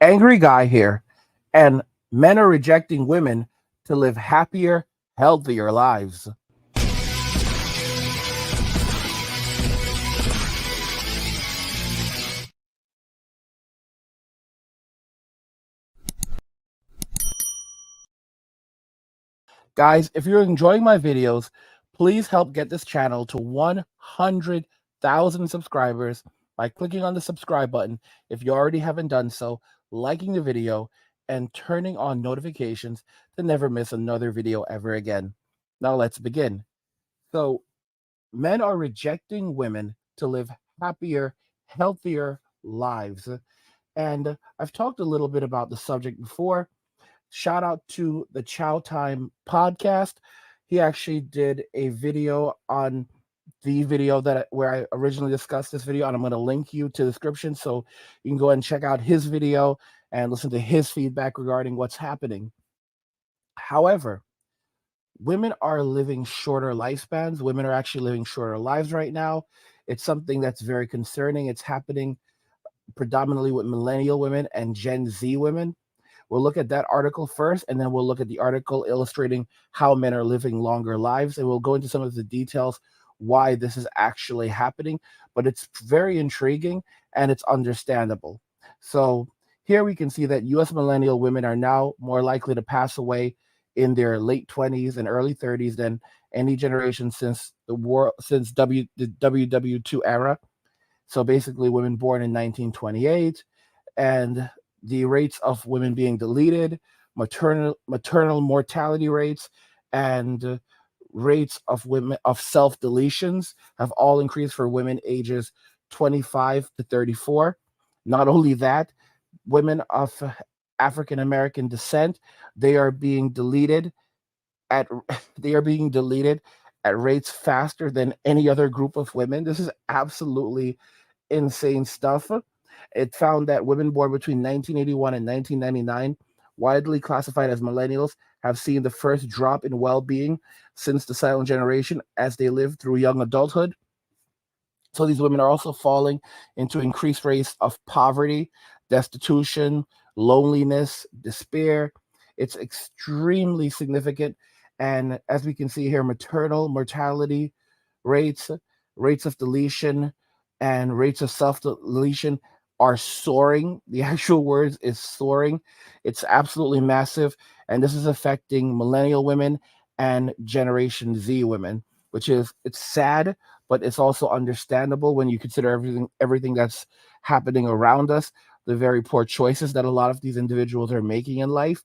Angry guy here, and men are rejecting women to live happier, healthier lives. Guys, if you're enjoying my videos, please help get this channel to 100,000 subscribers by clicking on the subscribe button if you already haven't done so, liking the video, and turning on notifications to never miss another video ever again. Now let's begin. So, men are rejecting women to live happier, healthier lives. And I've talked a little bit about the subject before. Shout out to the Chow Time podcast. He actually did a video on the video where I originally discussed this video, and I'm going to link you to the description so you can go and check out his video and listen to his feedback regarding what's happening. However, women are living shorter lifespans. Women are actually living shorter lives right now. It's something that's very concerning. It's happening predominantly with millennial women and Gen Z women. We'll look at that article first, and then we'll look at the article illustrating how men are living longer lives, and we'll go into some of the details why this is actually happening. But it's very intriguing and it's understandable. So here we can see that US millennial women are now more likely to pass away in their late 20s and early 30s than any generation since the WW2 era. So basically women born in 1928, and the rates of women being deleted, maternal mortality rates, and rates of women of self deletions have all increased for women ages 25 to 34. Not only that, women of African American descent, they are being deleted at they are being deleted at rates faster than any other group of women. This is absolutely insane stuff. It found that women born between 1981 and 1999, widely classified as millennials, have seen the first drop in well being since the silent generation as they live through young adulthood. So these women are also falling into increased rates of poverty, destitution, loneliness, despair. It's extremely significant. And as we can see here, maternal mortality rates, rates of deletion, and rates of self deletion are soaring. The actual words is soaring. It's absolutely massive. And this is affecting millennial women and Generation Z women, which is, it's sad, but it's also understandable when you consider everything that's happening around us, the very poor choices that a lot of these individuals are making in life,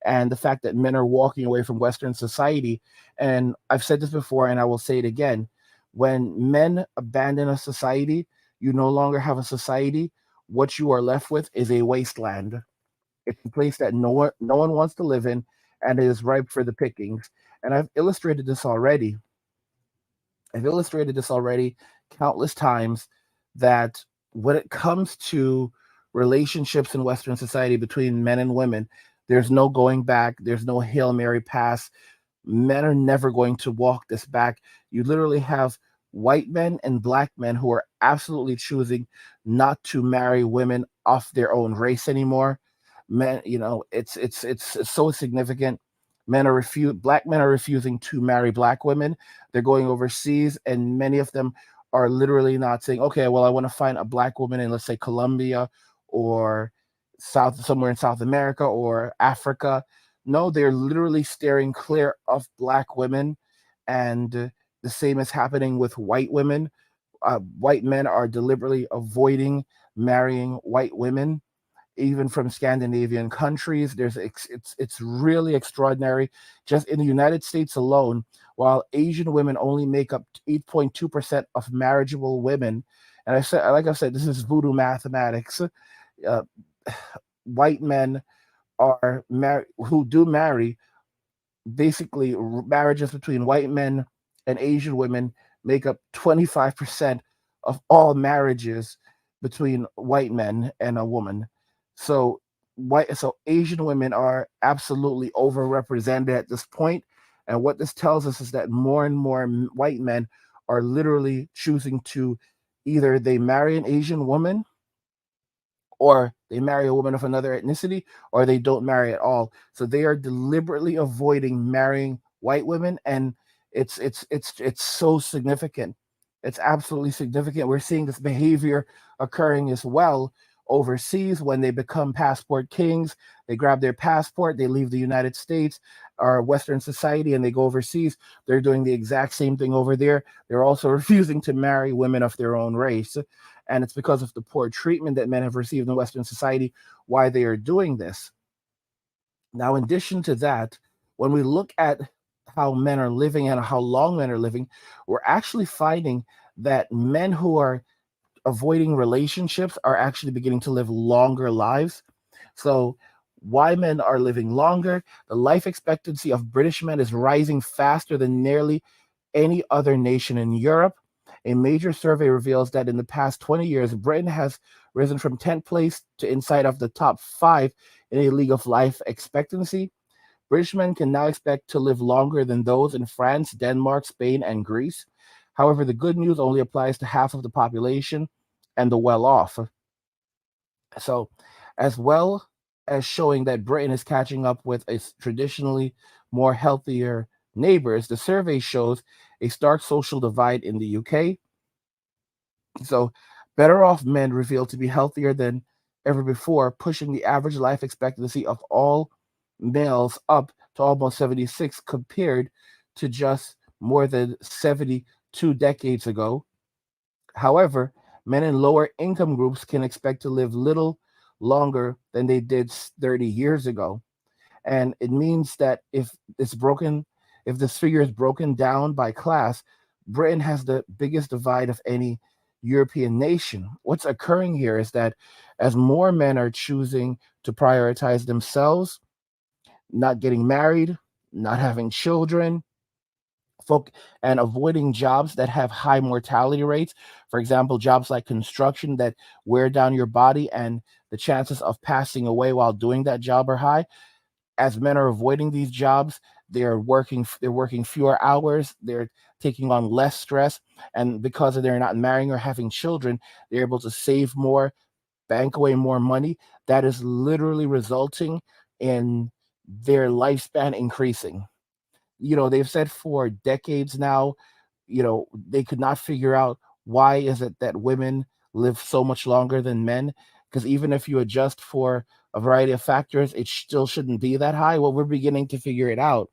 and the fact that men are walking away from Western society. And I've said this before, and I will say it again: when men abandon a society, you no longer have a society. What you are left with is a wasteland. It's a place that no one wants to live in, and it is ripe for the pickings. And I've illustrated this already countless times, that when it comes to relationships in Western society between men and women, there's no going back. There's no Hail Mary pass. Men are never going to walk this back. You literally have white men and black men who are absolutely choosing not to marry women of their own race anymore. Men, it's so significant. Black men are refusing to marry black women. They're going overseas, and many of them are literally not saying, okay, well, I want to find a black woman in, let's say, Colombia or somewhere in South America or Africa. No, they're literally steering clear of black women. And the same is happening with white women. White men are deliberately avoiding marrying white women, even from Scandinavian countries. It's really extraordinary. Just in the United States alone, while Asian women only make up 8.2% of marriageable women, and like I said, this is voodoo mathematics. Uh, White men who do marry, basically marriages between white men and Asian women make up 25% of all marriages between white men and a woman. So Asian women are absolutely overrepresented at this point. And what this tells us is that more and more white men are literally choosing to either they marry an Asian woman or they marry a woman of another ethnicity, or they don't marry at all. So they are deliberately avoiding marrying white women, and it's so significant. It's absolutely significant. We're seeing this behavior occurring as well overseas when they become passport kings. They grab their passport, they leave the United States or Western society, and they go overseas. They're doing the exact same thing over there. They're also refusing to marry women of their own race. And it's because of the poor treatment that men have received in Western society why they are doing this. Now, in addition to that, when we look at how men are living and how long men are living, we're actually finding that men who are avoiding relationships are actually beginning to live longer lives. So, why men are living longer? The life expectancy of British men is rising faster than nearly any other nation in Europe. A major survey reveals that in the past 20 years, Britain has risen from 10th place to inside of the top five in a league of life expectancy. British men can now expect to live longer than those in France, Denmark, Spain, and Greece. However, the good news only applies to half of the population and the well off. So, as well as showing that Britain is catching up with its traditionally more healthier neighbors, the survey shows a stark social divide in the UK. So, better off men revealed to be healthier than ever before, pushing the average life expectancy of all males up to almost 76 compared to just more than 72 decades ago. However, men in lower income groups can expect to live little longer than they did 30 years ago. And it means that if this figure is broken down by class, Britain has the biggest divide of any European nation. What's occurring here is that as more men are choosing to prioritize themselves, not getting married, not having children, folk and avoiding jobs that have high mortality rates. For example, jobs like construction that wear down your body and the chances of passing away while doing that job are high. As men are avoiding these jobs, they're working fewer hours, they're taking on less stress, and because they're not marrying or having children, they're able to save more, bank away more money. That is literally resulting in their lifespan increasing. They've said for decades now, they could not figure out why is it that women live so much longer than men, because even if you adjust for a variety of factors, it still shouldn't be that high. Well, we're beginning to figure it out,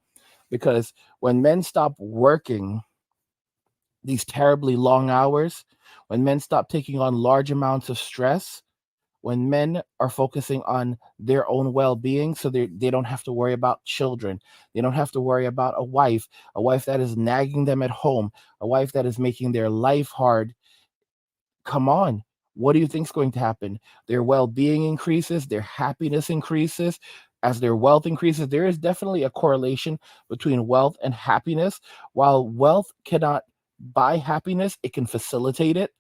because when men stop working these terribly long hours, when men stop taking on large amounts of stress, when men are focusing on their own well-being, so they don't have to worry about children, they don't have to worry about a wife that is nagging them at home, a wife that is making their life hard. Come on, what do you think is going to happen? Their well-being increases, their happiness increases. As their wealth increases, there is definitely a correlation between wealth and happiness. While wealth cannot buy happiness, it can facilitate it.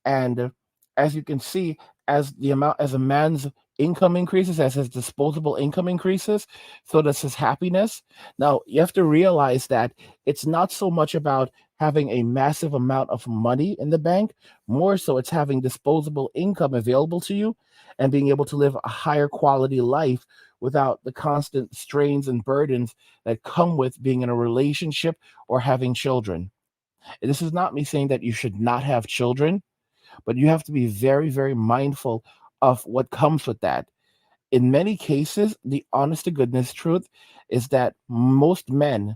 And as you can see, as a man's income increases, as his disposable income increases, so does his happiness. Now, you have to realize that it's not so much about having a massive amount of money in the bank, more so it's having disposable income available to you and being able to live a higher quality life without the constant strains and burdens that come with being in a relationship or having children. This is not me saying that you should not have children, but you have to be very, very mindful of what comes with that. In many cases, the honest to goodness truth is that most men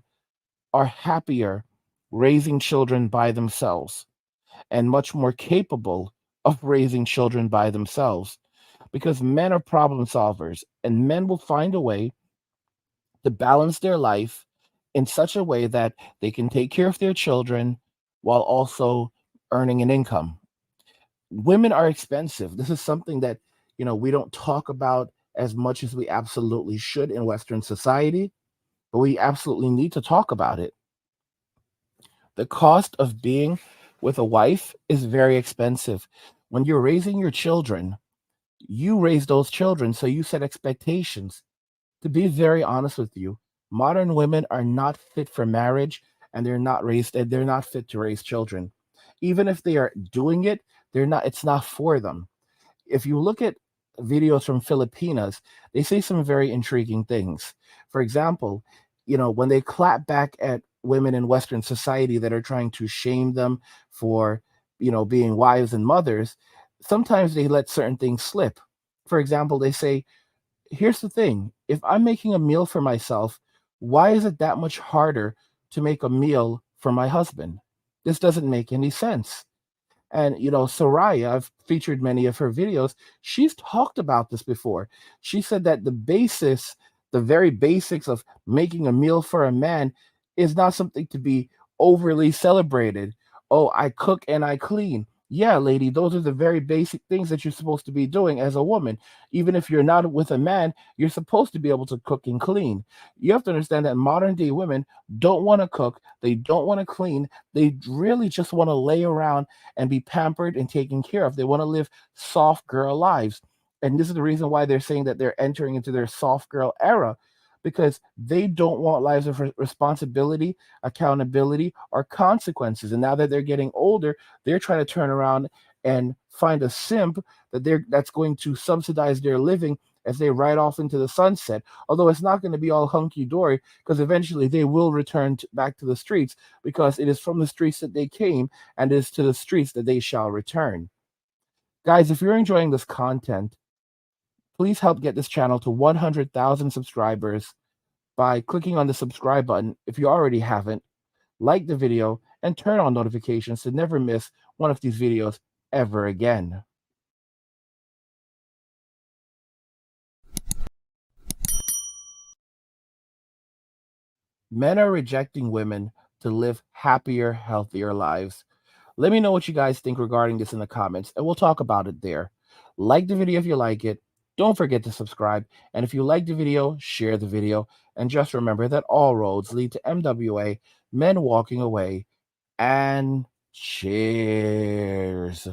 are happier raising children by themselves and much more capable of raising children by themselves, because men are problem solvers and men will find a way to balance their life in such a way that they can take care of their children while also earning an income. Women are expensive. This is something that, we don't talk about as much as we absolutely should in Western society, but we absolutely need to talk about it. The cost of being with a wife is very expensive. When you're raising your children, you raise those children, so you set expectations. To be very honest with you, modern women are not fit for marriage, and they're not fit to raise children. Even if they are doing it, it's not for them. If you look at videos from Filipinas, they say some very intriguing things. For example, when they clap back at women in Western society that are trying to shame them for, being wives and mothers, sometimes they let certain things slip. For example, they say, here's the thing, if I'm making a meal for myself, why is it that much harder to make a meal for my husband? This doesn't make any sense. And Soraya, I've featured many of her videos. She's talked about this before. She said that the very basics of making a meal for a man is not something to be overly celebrated. Oh, I cook and I clean. Yeah, lady, those are the very basic things that you're supposed to be doing as a woman. Even if you're not with a man, you're supposed to be able to cook and clean. You have to understand that modern day women don't want to cook, they don't want to clean, they really just want to lay around and be pampered and taken care of. They want to live soft girl lives. And this is the reason why they're saying that they're entering into their soft girl era, because they don't want lives of responsibility, accountability, or consequences. And now that they're getting older, they're trying to turn around and find a simp that's going to subsidize their living as they ride off into the sunset. Although it's not going to be all hunky dory, because eventually they will return back to the streets, because it is from the streets that they came, and it is to the streets that they shall return. Guys, if you're enjoying this content, please help get this channel to 100,000 subscribers by clicking on the subscribe button if you already haven't, like the video, and turn on notifications to never miss one of these videos ever again. Men are rejecting women to live happier, healthier lives. Let me know what you guys think regarding this in the comments, and we'll talk about it there. Like the video if you like it. Don't forget to subscribe. And if you like the video, share the video. And just remember that all roads lead to MWA, men walking away. And cheers.